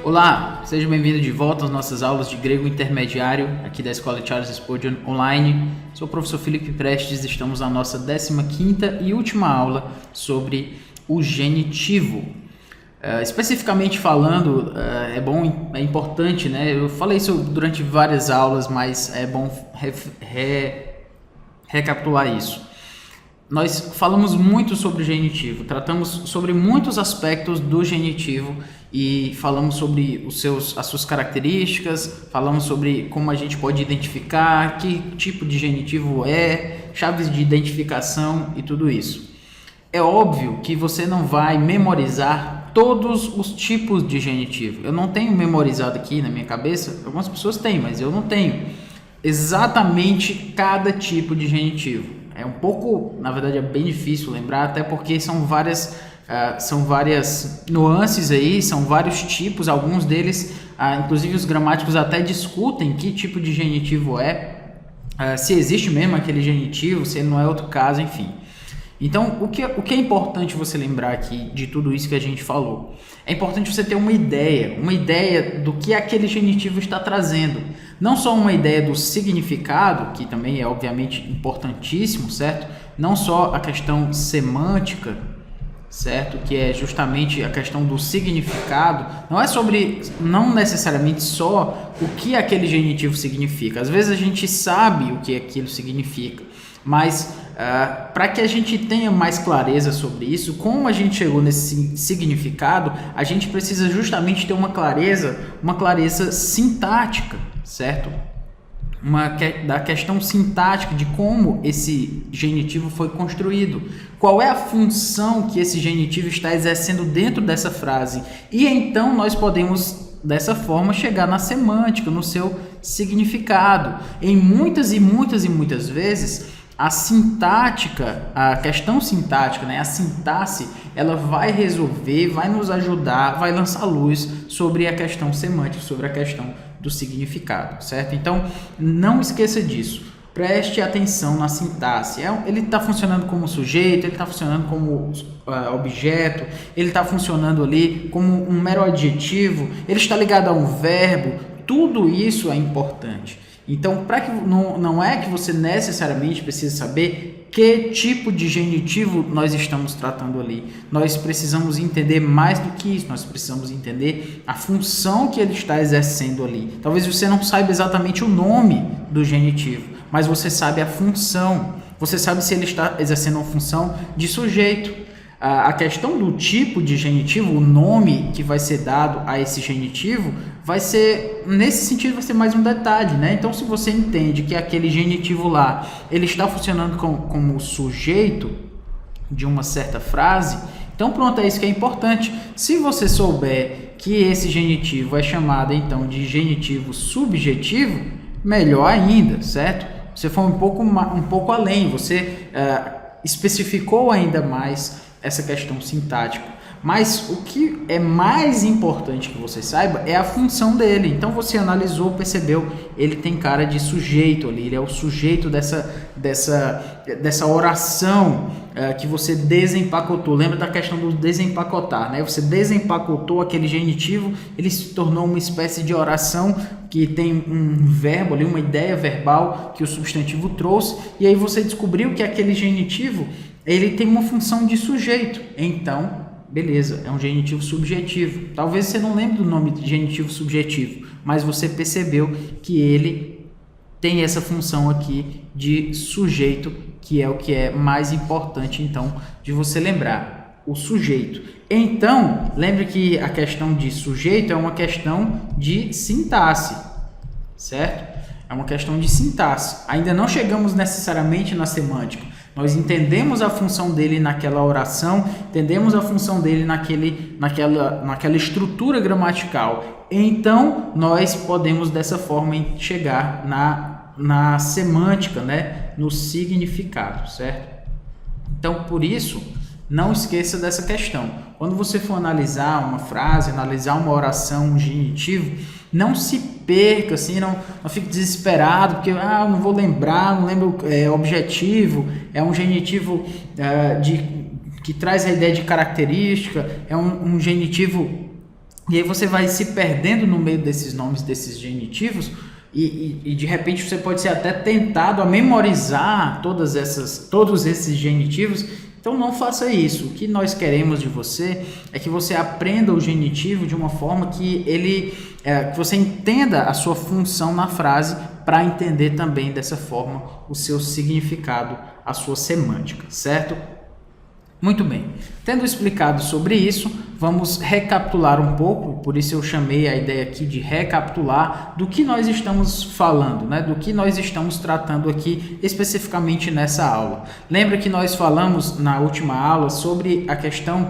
Olá, seja bem-vindo de volta às nossas aulas de grego intermediário aqui da Escola Charles Spurgeon Online. Sou o professor Felipe Prestes, estamos na nossa 15ª e última aula sobre o genitivo. Especificamente falando, é importante, né? Eu falei isso durante várias aulas, mas é bom recapitular isso. Nós falamos muito sobre o genitivo, tratamos sobre muitos aspectos do genitivo e falamos sobre as suas características, falamos sobre como a gente pode identificar, que tipo de genitivo é, chaves de identificação e tudo isso. É óbvio que você não vai memorizar todos os tipos de genitivo. Eu não tenho memorizado aqui na minha cabeça, algumas pessoas têm, mas eu não tenho exatamente cada tipo de genitivo. É um pouco, na verdade é bem difícil lembrar, até porque são várias nuances aí, são vários tipos, alguns deles, inclusive os gramáticos até discutem que tipo de genitivo se existe mesmo aquele genitivo, se ele não é outro caso, enfim. Então, o que é importante você lembrar aqui de tudo isso que a gente falou? É importante você ter uma ideia do que aquele genitivo está trazendo. Não só uma ideia do significado, que também é obviamente importantíssimo, certo? Não só a questão semântica, certo? Que é justamente a questão do significado. Não necessariamente só o que aquele genitivo significa. Às vezes a gente sabe o que aquilo significa, mas para que a gente tenha mais clareza sobre isso, como a gente chegou nesse significado, a gente precisa justamente ter uma clareza sintática, certo? Da questão sintática de como esse genitivo foi construído, qual é a função que esse genitivo está exercendo dentro dessa frase, e então nós podemos dessa forma chegar na semântica, no seu significado. Em muitas vezes a questão sintática, né, a sintaxe, ela vai resolver, vai nos ajudar, vai lançar luz sobre a questão semântica, sobre a questão do significado, certo? Então, não esqueça disso. Preste atenção na sintaxe. Ele está funcionando como sujeito, ele está funcionando como objeto, ele está funcionando ali como um mero adjetivo, ele está ligado a um verbo. Tudo isso é importante. Então, não é que você necessariamente precisa saber que tipo de genitivo nós estamos tratando ali. Nós precisamos entender mais do que isso. Nós precisamos entender a função que ele está exercendo ali. Talvez você não saiba exatamente o nome do genitivo, mas você sabe a função. Você sabe se ele está exercendo uma função de sujeito. A questão do tipo de genitivo, o nome que vai ser dado a esse genitivo, nesse sentido, vai ser mais um detalhe, né? Então, se você entende que aquele genitivo lá, ele está funcionando como sujeito de uma certa frase, então pronto, é isso que é importante. Se você souber que esse genitivo é chamado, então, de genitivo subjetivo, melhor ainda, certo? Você foi um pouco além, você especificou ainda mais essa questão sintática, mas o que é mais importante que você saiba é a função dele. Então você analisou, percebeu, ele tem cara de sujeito ali, ele é o sujeito dessa oração que você desempacotou. Lembra da questão do desempacotar, né? Você desempacotou aquele genitivo, ele se tornou uma espécie de oração que tem um verbo ali, uma ideia verbal que o substantivo trouxe, e aí você descobriu que aquele genitivo ele tem uma função de sujeito. Então, beleza, é um genitivo subjetivo. Talvez você não lembre do nome de genitivo subjetivo, mas você percebeu que ele tem essa função aqui de sujeito, que é o que é mais importante, então, de você lembrar, o sujeito. Então, lembre que a questão de sujeito é uma questão de sintaxe, certo? É uma questão de sintaxe. Ainda não chegamos necessariamente na semântica. Nós entendemos a função dele naquela oração, entendemos a função dele naquela estrutura gramatical. Então, nós podemos dessa forma chegar na semântica, né? No significado, certo? Então, por isso, não esqueça dessa questão. Quando você for analisar uma frase, analisar uma oração, um genitivo, não se perca, assim, não fique desesperado, porque eu não vou lembrar, não lembro objetivo, é um genitivo que traz a ideia de característica, é um genitivo E aí você vai se perdendo no meio desses nomes, desses genitivos, e de repente você pode ser até tentado a memorizar todos esses genitivos. Então não faça isso. O que nós queremos de você é que você aprenda o genitivo de uma forma que que você entenda a sua função na frase, para entender também dessa forma o seu significado, a sua semântica, certo? Muito bem, tendo explicado sobre isso, vamos recapitular um pouco, por isso eu chamei a ideia aqui de recapitular do que nós estamos falando, né? Do que nós estamos tratando aqui especificamente nessa aula. Lembra que nós falamos na última aula sobre a questão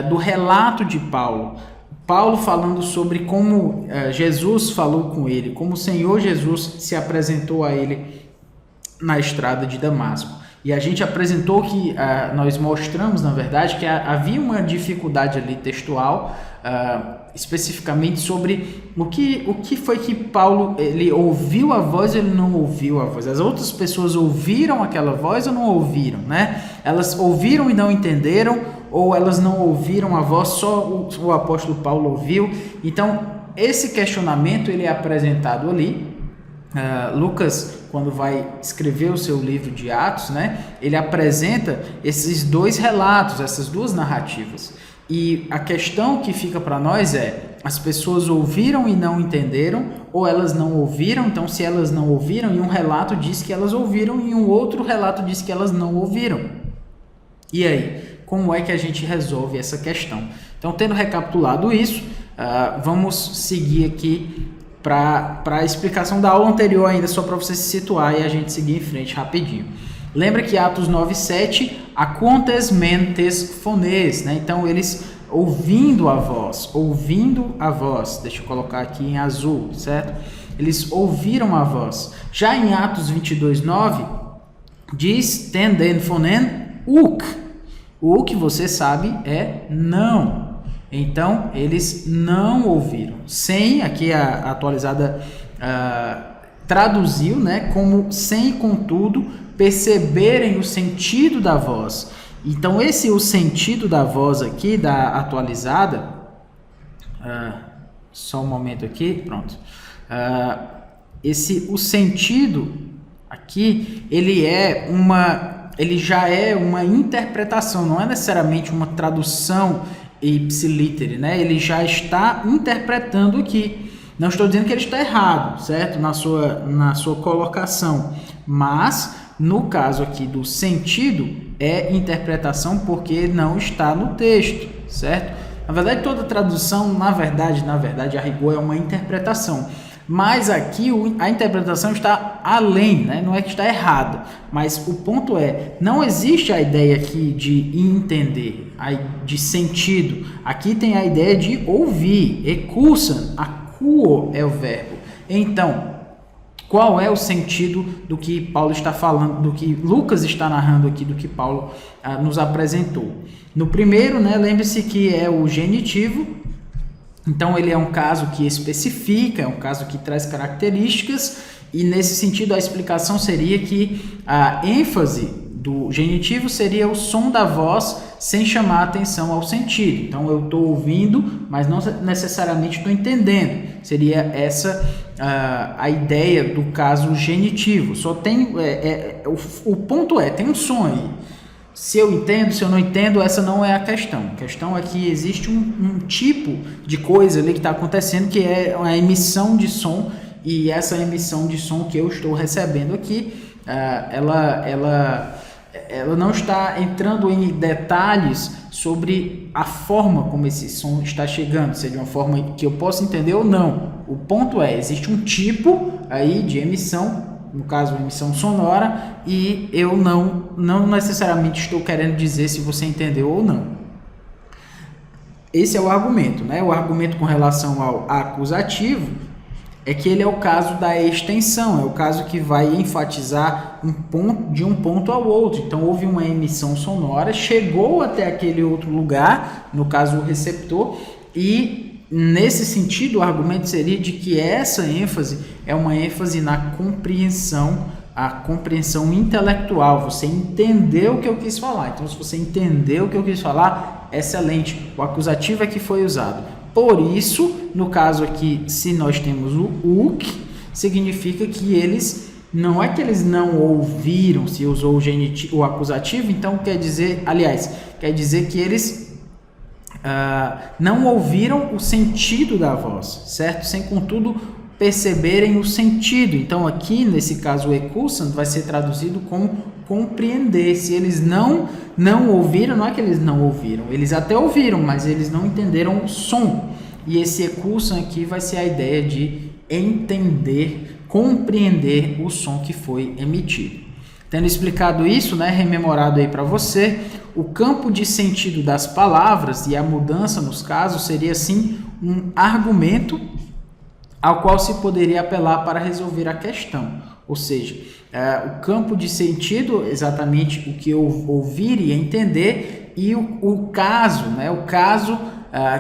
do relato de Paulo. Paulo falando sobre como Jesus falou com ele, como o Senhor Jesus se apresentou a ele na estrada de Damasco. E a gente apresentou que, nós mostramos, na verdade, que havia uma dificuldade ali textual, especificamente sobre o que foi que Paulo, ele ouviu a voz ou ele não ouviu a voz. As outras pessoas ouviram aquela voz ou não ouviram, né? Elas ouviram e não entenderam, ou elas não ouviram a voz, só o apóstolo Paulo ouviu. Então, esse questionamento ele é apresentado ali. Lucas, quando vai escrever o seu livro de Atos, né, ele apresenta esses dois relatos, essas duas narrativas. E a questão que fica para nós é: as pessoas ouviram e não entenderam, ou elas não ouviram? Então, se elas não ouviram, e um relato diz que elas ouviram e um outro relato diz que elas não ouviram. E aí, como é que a gente resolve essa questão? Então, tendo recapitulado isso, vamos seguir aqui para a explicação da aula anterior ainda, só para você se situar e a gente seguir em frente rapidinho. Lembra que Atos 9:7, aquontes mentes phones, né? Então eles ouvindo a voz, deixa eu colocar aqui em azul, certo? Eles ouviram a voz. Já em Atos 22:9, diz tenden phonen uk. O que você sabe é não. Então, eles não ouviram. Sem, aqui a atualizada traduziu, né, como sem, contudo, perceberem o sentido da voz. Então, o sentido da voz aqui, da atualizada, só um momento aqui, pronto. O sentido aqui, ele já é uma interpretação, não é necessariamente uma tradução ipsilítere, né? Ele já está interpretando aqui. Não estou dizendo que ele está errado, certo? Na sua colocação. Mas, no caso aqui do sentido, é interpretação porque não está no texto, certo? Na verdade, toda tradução, na verdade, a rigor é uma interpretação. Mas aqui a interpretação está além, né? Não é que está errada, mas o ponto é, não existe a ideia aqui de entender, de sentido. Aqui tem a ideia de ouvir, ecusan, acuo é o verbo. Então, qual é o sentido do que Paulo está falando, do que Lucas está narrando aqui, do que Paulo nos apresentou? No primeiro, né, lembre-se que é o genitivo. Então, ele é um caso que especifica, é um caso que traz características, e nesse sentido a explicação seria que a ênfase do genitivo seria o som da voz sem chamar atenção ao sentido. Então, eu estou ouvindo, mas não necessariamente estou entendendo. Seria essa a ideia do caso genitivo. Só tem, o ponto tem um som aí. Se eu entendo, se eu não entendo, essa não é a questão. A questão é que existe um tipo de coisa ali que está acontecendo, que é a emissão de som, e essa emissão de som que eu estou recebendo aqui, ela não está entrando em detalhes sobre a forma como esse som está chegando, se é de uma forma que eu possa entender ou não. O ponto existe um tipo aí de emissão, no caso, emissão sonora, e eu não necessariamente estou querendo dizer se você entendeu ou não. Esse é o argumento, né? O argumento com relação ao acusativo é que ele é o caso da extensão, é o caso que vai enfatizar um ponto de um ponto ao outro. Então, houve uma emissão sonora, chegou até aquele outro lugar, no caso o receptor, e nesse sentido o argumento seria de que essa ênfase é uma ênfase na compreensão, a compreensão intelectual. Você entendeu o que eu quis falar. Então, se você entendeu o que eu quis falar, excelente. O acusativo é que foi usado. Por isso, no caso aqui, se nós temos o uk, significa que eles, não é que eles não ouviram, se usou o genitivo, o acusativo, então quer dizer, aliás, quer dizer que eles não ouviram o sentido da voz, certo? Sem, contudo, perceberem o sentido. Então, aqui, nesse caso, o ekusan vai ser traduzido como compreender. Se eles não ouviram, não é que eles não ouviram, eles até ouviram, mas eles não entenderam o som. E esse ekusan aqui vai ser a ideia de entender, compreender o som que foi emitido. Tendo explicado isso, né, rememorado aí para você, o campo de sentido das palavras e a mudança nos casos seria, assim, um argumento ao qual se poderia apelar para resolver a questão. Ou seja, o campo de sentido, exatamente o que eu ouvir e entender, e o caso, né, o caso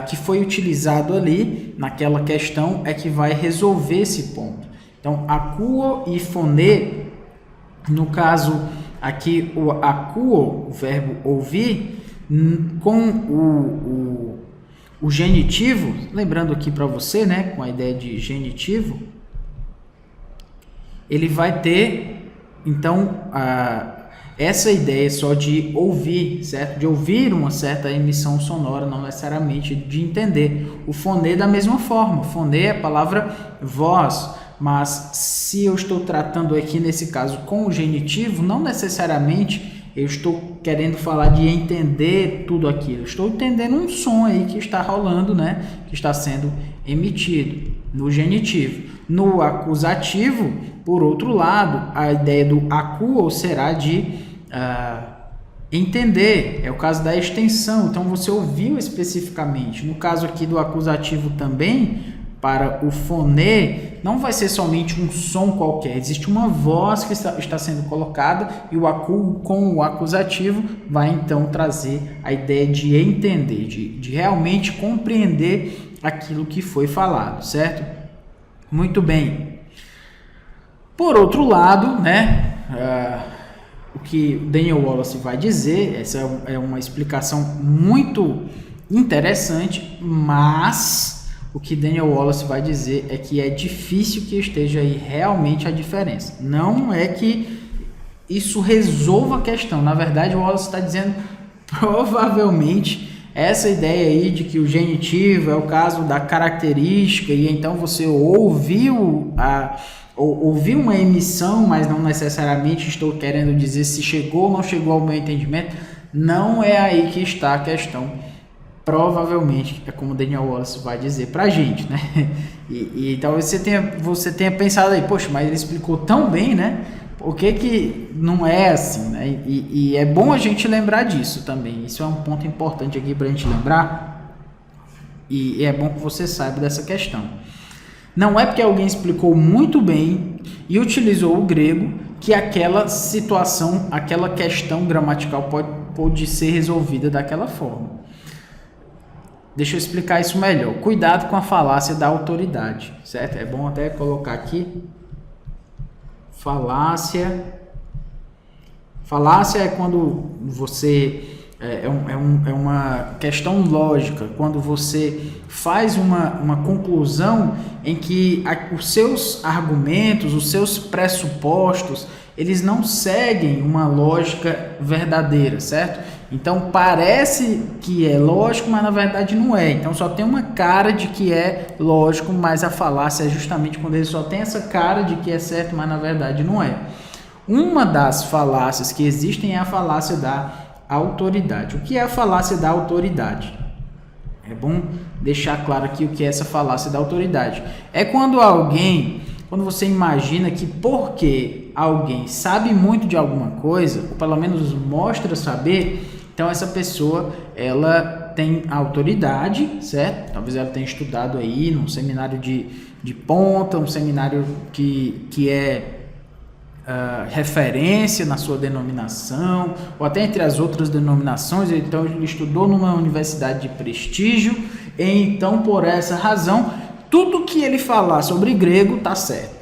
que foi utilizado ali naquela questão é que vai resolver esse ponto. Então, akuo e fone, no caso aqui, o akuo, o verbo ouvir, com o genitivo, lembrando aqui para você, né, com a ideia de genitivo, ele vai ter, então, essa ideia só de ouvir, certo? De ouvir uma certa emissão sonora, não necessariamente de entender. O fone da mesma forma, fone é a palavra voz, mas se eu estou tratando aqui nesse caso com o genitivo, não necessariamente eu estou querendo falar de entender tudo aquilo. Eu estou entendendo um som aí que está rolando, né? Que está sendo emitido no genitivo. No acusativo, por outro lado, a ideia do akuo será de entender. É o caso da extensão. Então, você ouviu especificamente. No caso aqui do acusativo também, para o fone, não vai ser somente um som qualquer, existe uma voz que está sendo colocada e o akuo com o acusativo vai então trazer a ideia de entender, de realmente compreender aquilo que foi falado, certo? Muito bem. Por outro lado, né, o que Daniel Wallace vai dizer, essa é uma explicação muito interessante, mas o que Daniel Wallace vai dizer é que é difícil que esteja aí realmente a diferença. Não é que isso resolva a questão. Na verdade, o Wallace está dizendo provavelmente essa ideia aí de que o genitivo é o caso da característica e então você ouviu uma emissão, mas não necessariamente estou querendo dizer se chegou ou não chegou ao meu entendimento. Não é aí que está a questão. Provavelmente é como o Daniel Wallace vai dizer pra gente, né? E talvez você tenha pensado aí, poxa, mas ele explicou tão bem, né? Por que não é assim, né? E é bom a gente lembrar disso também. Isso é um ponto importante aqui pra gente lembrar. E é bom que você saiba dessa questão. Não é porque alguém explicou muito bem e utilizou o grego que aquela situação, aquela questão gramatical pode ser resolvida daquela forma. Deixa eu explicar isso melhor. Cuidado com a falácia da autoridade, certo? É bom até colocar aqui. Falácia. Falácia é quando você... É uma questão lógica. Quando você faz uma conclusão em que os seus argumentos, os seus pressupostos, eles não seguem uma lógica verdadeira, certo? Então parece que é lógico, mas na verdade não é. Então só tem uma cara de que é lógico, mas a falácia é justamente quando ele só tem essa cara de que é certo, mas na verdade não é. Uma das falácias que existem é a falácia da autoridade. O que é a falácia da autoridade? É bom deixar claro aqui o que é essa falácia da autoridade. É quando você imagina que porque alguém sabe muito de alguma coisa, ou pelo menos mostra saber, então essa pessoa, ela tem autoridade, certo? Talvez ela tenha estudado aí num seminário de ponta, um seminário que é referência na sua denominação, ou até entre as outras denominações, então ele estudou numa universidade de prestígio, e então por essa razão, tudo que ele falar sobre grego tá certo.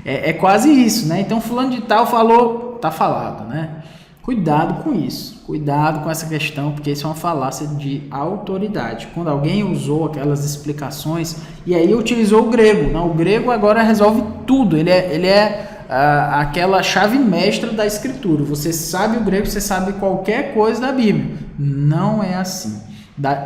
É quase isso, né? Então fulano de tal falou, tá falado, né? Cuidado com isso, cuidado com essa questão, porque isso é uma falácia de autoridade. Quando alguém usou aquelas explicações e aí utilizou o grego, não, o grego agora resolve tudo, ele é aquela chave mestra da escritura. Você sabe o grego, você sabe qualquer coisa da Bíblia. Não é assim.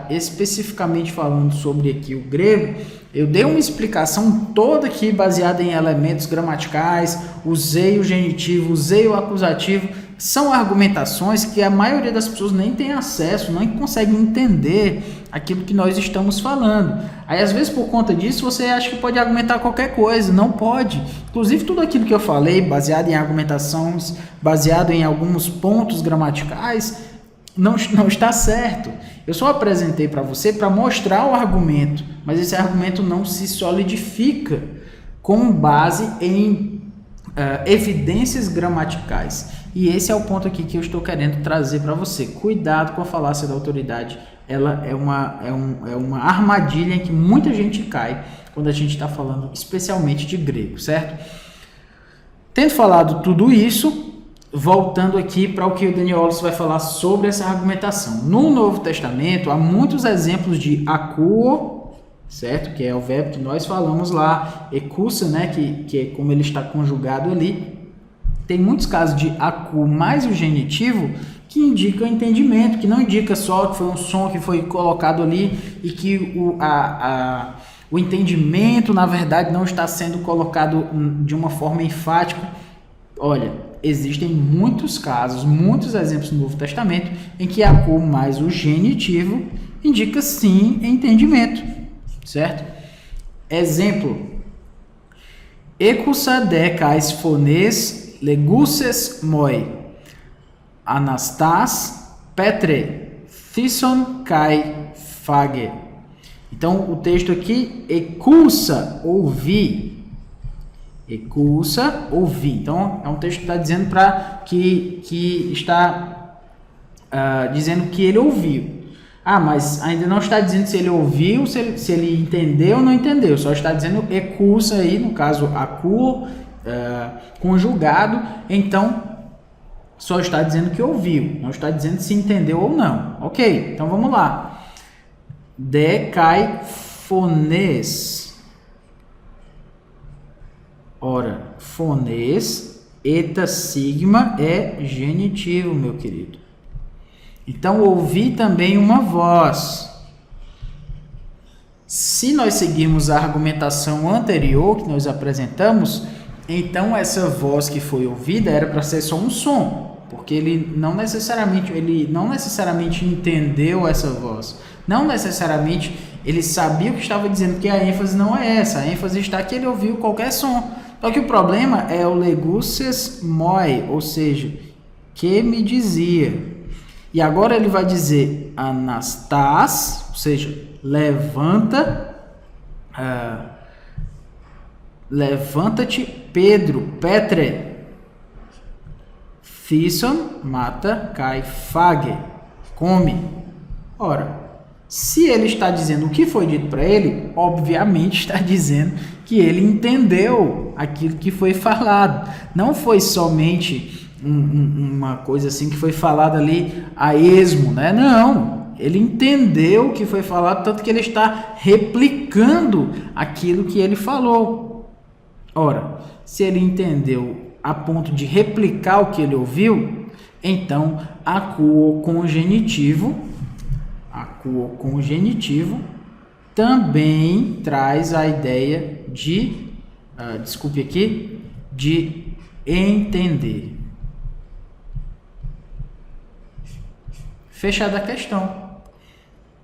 Especificamente falando sobre aqui o grego, eu dei uma explicação toda aqui baseada em elementos gramaticais, usei o genitivo, usei o acusativo. São argumentações que a maioria das pessoas nem tem acesso, não consegue entender aquilo que nós estamos falando. Aí, às vezes, por conta disso, você acha que pode argumentar qualquer coisa. Não pode. Inclusive, tudo aquilo que eu falei, baseado em argumentações, baseado em alguns pontos gramaticais, não está certo. Eu só apresentei para você para mostrar o argumento, mas esse argumento não se solidifica com base em evidências gramaticais. E esse é o ponto aqui que eu estou querendo trazer para você. Cuidado com a falácia da autoridade. Ela é uma armadilha em que muita gente cai quando a gente está falando especialmente de grego, certo? Tendo falado tudo isso, voltando aqui para o que o Daniel Wallace vai falar sobre essa argumentação. No Novo Testamento, há muitos exemplos de akuo, certo? Que é o verbo que nós falamos lá, ekusa, né? Que é como ele está conjugado ali. Tem muitos casos de akuo mais o genitivo que indicam entendimento, que não indica só que foi um som que foi colocado ali e que o entendimento, na verdade, não está sendo colocado de uma forma enfática. Olha, existem muitos casos, muitos exemplos no Novo Testamento em que akuo mais o genitivo indica sim entendimento, certo? Exemplo: ekusa de kais phones leguses moi, anastas petre, thison kai phage. Então, o texto aqui, ekusa, ouvir. Ekusa, ouvir. Então, é um texto que está dizendo dizendo que ele ouviu. Mas ainda não está dizendo se ele ouviu, se ele entendeu ou não entendeu. Só está dizendo ekusa aí, no caso, akuo, conjugado, então só está dizendo que ouviu, não está dizendo se entendeu ou não. Ok, então vamos lá. De kai phones. Ora, phones, eta sigma é genitivo, meu querido. Então, ouvir também uma voz. Se nós seguirmos a argumentação anterior que nós apresentamos, então essa voz que foi ouvida era para ser só um som, porque ele não necessariamente entendeu essa voz, não necessariamente ele sabia o que estava dizendo, que a ênfase não é essa, a ênfase está que ele ouviu qualquer som. Só que o problema é o leguses moi, ou seja, que me dizia. E agora ele vai dizer anastas, ou seja, levanta-te, Pedro, Petre, Thison, mata, cai, phage, come. Ora, se ele está dizendo o que foi dito para ele, obviamente está dizendo que ele entendeu aquilo que foi falado. Não foi somente uma coisa assim que foi falada ali a esmo, né? Não. Ele entendeu o que foi falado, tanto que ele está replicando aquilo que ele falou. Ora, se ele entendeu a ponto de replicar o que ele ouviu, então akuo com o genitivo também traz a ideia de, de entender. Fechada a questão.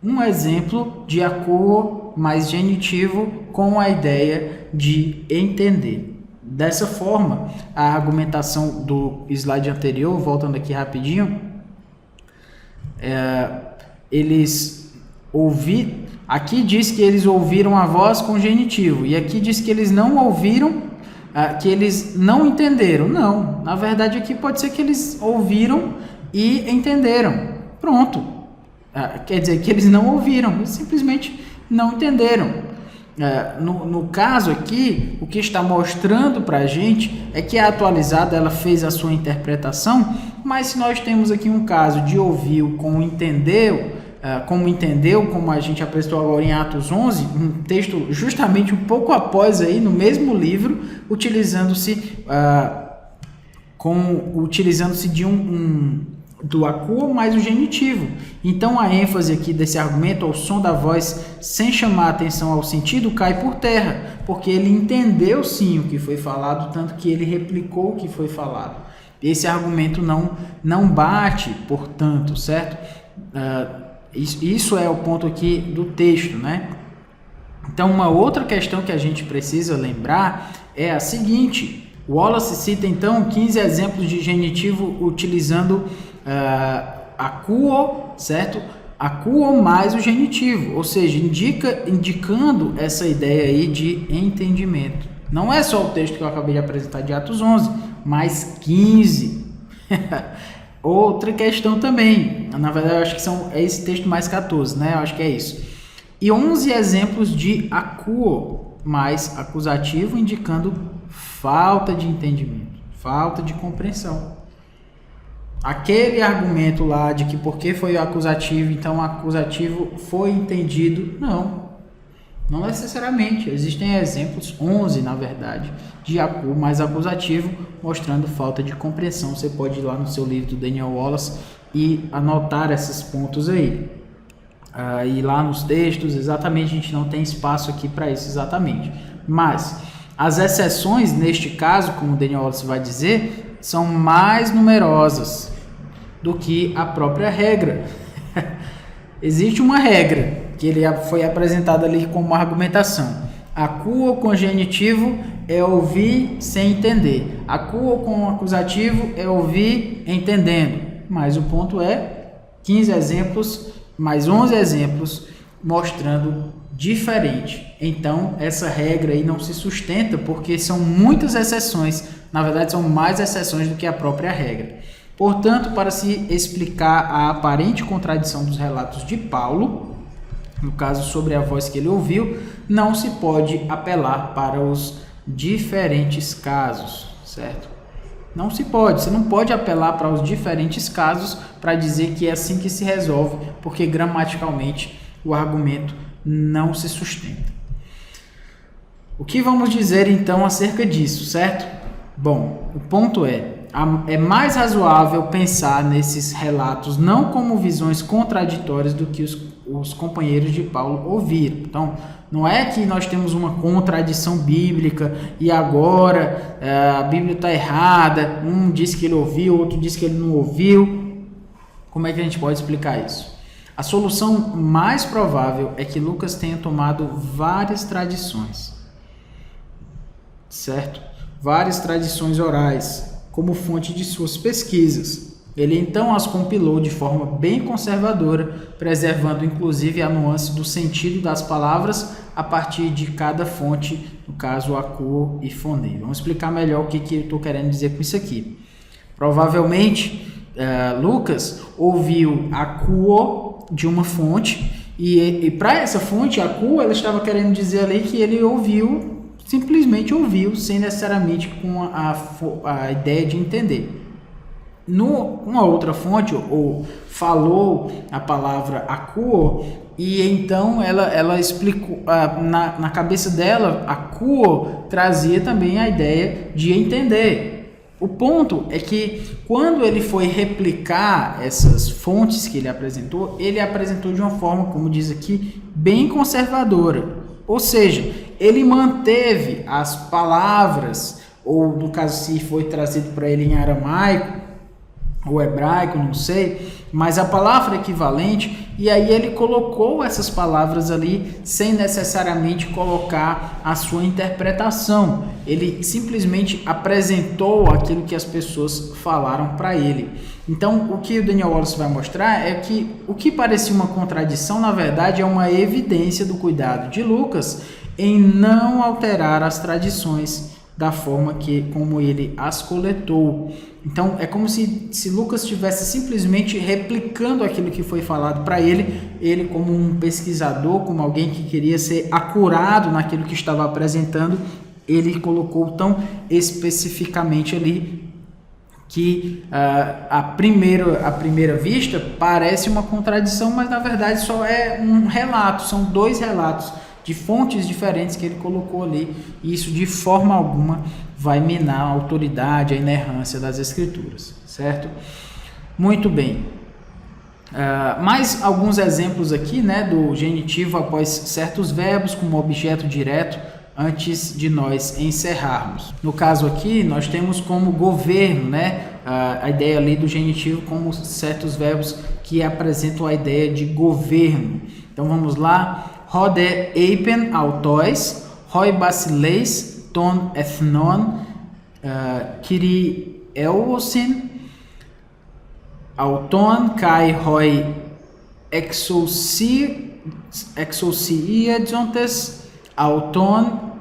Um exemplo de akuo mais genitivo com a ideia de entender. Dessa forma, a argumentação do slide anterior, voltando aqui rapidinho, aqui diz que eles ouviram a voz com genitivo, e aqui diz que eles não ouviram, que eles não entenderam. Não, na verdade aqui pode ser que eles ouviram e entenderam. Pronto. Quer dizer que eles não ouviram, eles simplesmente não entenderam. No caso aqui, o que está mostrando para a gente é que a atualizada ela fez a sua interpretação, mas se nós temos aqui um caso de ouviu como entendeu, como a gente apresentou agora em Atos 11, um texto justamente um pouco após aí, no mesmo livro, utilizando-se de do acuo mais o genitivo. Então a ênfase aqui desse argumento ao som da voz, sem chamar atenção ao sentido, cai por terra, porque ele entendeu sim o que foi falado, tanto que ele replicou o que foi falado. Esse argumento não bate, portanto, certo? Isso é o ponto aqui do texto, né? Então uma outra questão que a gente precisa lembrar é a seguinte: Wallace cita então 15 exemplos de genitivo utilizando acuo, certo? Acuo mais o genitivo, ou seja, indicando essa ideia aí de entendimento. Não é só o texto que eu acabei de apresentar de Atos 11, mas 15. Outra questão também, na verdade eu acho que é esse texto mais 14, né? Eu acho que é isso. E 11 exemplos de acuo mais acusativo, indicando falta de entendimento, falta de compreensão. Aquele argumento lá de que porque foi acusativo, então o acusativo foi entendido, não necessariamente. Existem exemplos, 11 na verdade, de acuo mais acusativo, mostrando falta de compreensão. Você pode ir lá no seu livro do Daniel Wallace e anotar esses pontos aí. E lá nos textos, exatamente, a gente não tem espaço aqui para isso exatamente. Mas as exceções, neste caso, como o Daniel Wallace vai dizer, são mais numerosas do que a própria regra. Existe uma regra que ele foi apresentada ali como argumentação. Acuo com genitivo é ouvir sem entender. Acuo com acusativo é ouvir entendendo. Mas o ponto é 15 exemplos mais 11 exemplos mostrando diferente. Então, essa regra aí não se sustenta porque são muitas exceções. Na verdade, são mais exceções do que a própria regra. Portanto, para se explicar a aparente contradição dos relatos de Paulo, no caso sobre a voz que ele ouviu, não se pode apelar para os diferentes casos, certo? Não se pode, você não pode apelar para os diferentes casos para dizer que é assim que se resolve, porque gramaticalmente o argumento não se sustenta. O que vamos dizer então acerca disso, certo? Bom, o ponto é mais razoável pensar nesses relatos não como visões contraditórias do que os companheiros de Paulo ouviram. Então, não é que nós temos uma contradição bíblica e agora a Bíblia está errada, um diz que ele ouviu, outro diz que ele não ouviu. Como é que a gente pode explicar isso? A solução mais provável é que Lucas tenha tomado várias tradições, certo? Várias tradições orais como fonte de suas pesquisas. Ele então as compilou de forma bem conservadora, preservando inclusive a nuance do sentido das palavras a partir de cada fonte, no caso acuo e fonê. Vamos explicar melhor o que eu estou querendo dizer com isso aqui. Provavelmente Lucas ouviu acuo de uma fonte e para essa fonte acuo ele estava querendo dizer ali que ele ouviu, simplesmente ouviu, sem necessariamente com a ideia de entender. Uma outra fonte, ou falou a palavra acuo, e então ela explicou, na cabeça dela, acuo trazia também a ideia de entender. O ponto é que quando ele foi replicar essas fontes que ele apresentou de uma forma, como diz aqui, bem conservadora. Ou seja, ele manteve as palavras, ou no caso se foi trazido para ele em aramaico, ou hebraico, não sei, mas a palavra equivalente, e aí ele colocou essas palavras ali sem necessariamente colocar a sua interpretação. Ele simplesmente apresentou aquilo que as pessoas falaram para ele. Então, o que o Daniel Wallace vai mostrar é que o que parecia uma contradição, na verdade, é uma evidência do cuidado de Lucas em não alterar as tradições da forma como ele as coletou. Então, é como se Lucas estivesse simplesmente replicando aquilo que foi falado para ele como um pesquisador, como alguém que queria ser acurado naquilo que estava apresentando, ele colocou tão especificamente ali que à primeira vista parece uma contradição, mas na verdade só é um relato, são dois relatos de fontes diferentes que ele colocou ali, e isso de forma alguma vai minar a autoridade, a inerrância das escrituras, certo? Muito bem. Mais alguns exemplos aqui, né, do genitivo após certos verbos como objeto direto, antes de nós encerrarmos. No caso aqui, nós temos como governo, né, a ideia ali do genitivo como certos verbos que apresentam a ideia de governo. Então vamos lá. Rode eipen autois, hoi basileis ton ethnon, kiri euosin, auton kai hoi exousiajontes, auton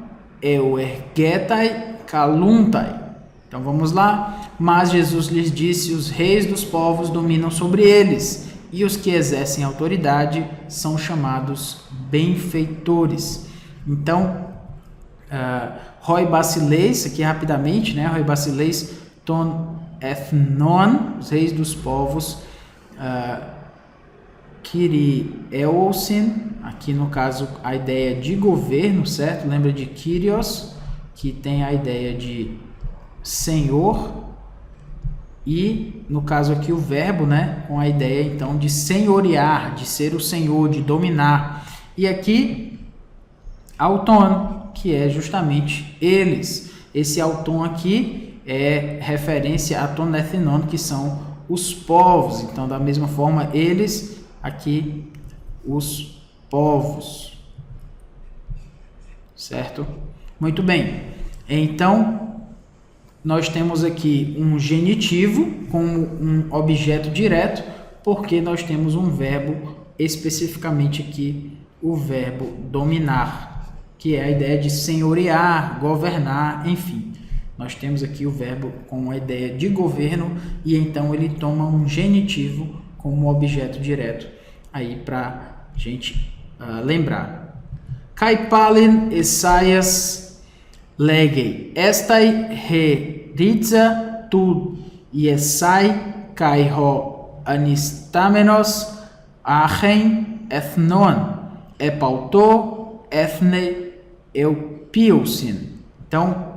euergetai caluntai. Então vamos lá. Mas Jesus lhes disse: os reis dos povos dominam sobre eles, e os que exercem autoridade são chamados benfeitores. Então, roi basileis, aqui rapidamente, né? Roi basileis ton ethnon, os reis dos povos, Kyrie euosin, aqui no caso a ideia de governo, certo? Lembra de Kyrios, que tem a ideia de senhor, e no caso aqui o verbo, né, com a ideia então de senhorear, de ser o senhor, de dominar. E aqui auton, que é justamente eles. Esse auton aqui é referência a ton ethnon, que são os povos. Então, da mesma forma, eles, aqui, os povos. Certo? Muito bem. Então, nós temos aqui um genitivo como um objeto direto, porque nós temos um verbo, especificamente aqui, o verbo dominar, que é a ideia de senhorear, governar, enfim. Nós temos aqui o verbo com a ideia de governo, e então ele toma um genitivo como objeto direto, aí para a gente lembrar. Kai palen Esaias legei, estai heritza tu Iesai kai ho anistamenos achen ethnon epauto ethne eupiosin. Então,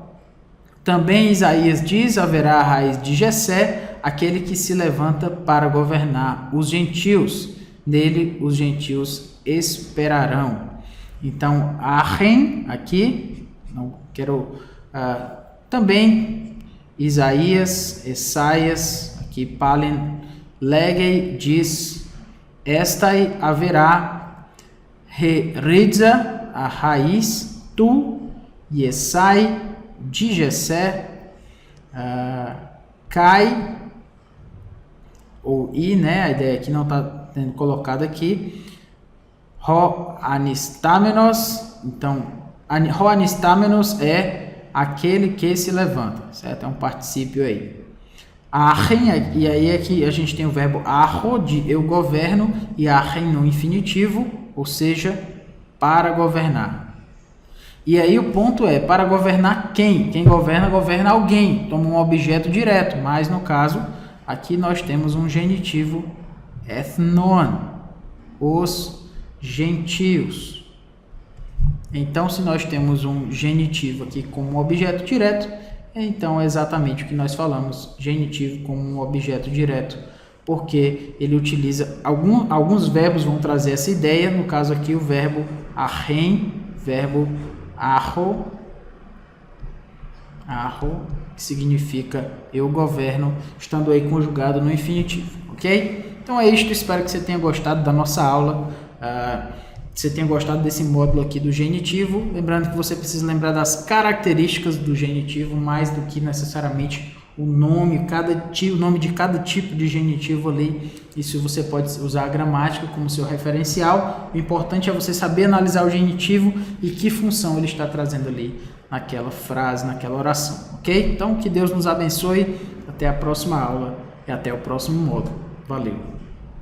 também Isaías diz: haverá a raiz de Jessé, aquele que se levanta para governar os gentios. Nele os gentios esperarão. Então, Achen, aqui, não quero também Isaías, Essaias, aqui Palen, Legei diz: estai haverá Heridza, a raiz, tu, Yesai, de Jessé, Cai, ou I, né? A ideia aqui não está sendo colocada aqui. Ho anistamenos, então, ho anistamenos é aquele que se levanta, certo? É um particípio aí. Achen, e aí aqui a gente tem o verbo arro, de eu governo, e achen no infinitivo, ou seja, para governar. E aí o ponto é, para governar quem? Quem governa, governa alguém, toma um objeto direto, mas no caso, aqui nós temos um genitivo ethnon, os gentios. Então, se nós temos um genitivo aqui como objeto direto, então é exatamente o que nós falamos, genitivo como um objeto direto, porque ele utiliza, alguns verbos vão trazer essa ideia, no caso aqui o verbo achen, verbo arro, que significa eu governo, estando aí conjugado no infinitivo, ok? Então é isto, espero que você tenha gostado da nossa aula, você tenha gostado desse módulo aqui do genitivo, lembrando que você precisa lembrar das características do genitivo, mais do que necessariamente o nome de cada tipo de genitivo ali. Isso você pode usar a gramática como seu referencial. O importante é você saber analisar o genitivo e que função ele está trazendo ali naquela frase, naquela oração, ok? Então, que Deus nos abençoe, até a próxima aula e até o próximo módulo. Valeu!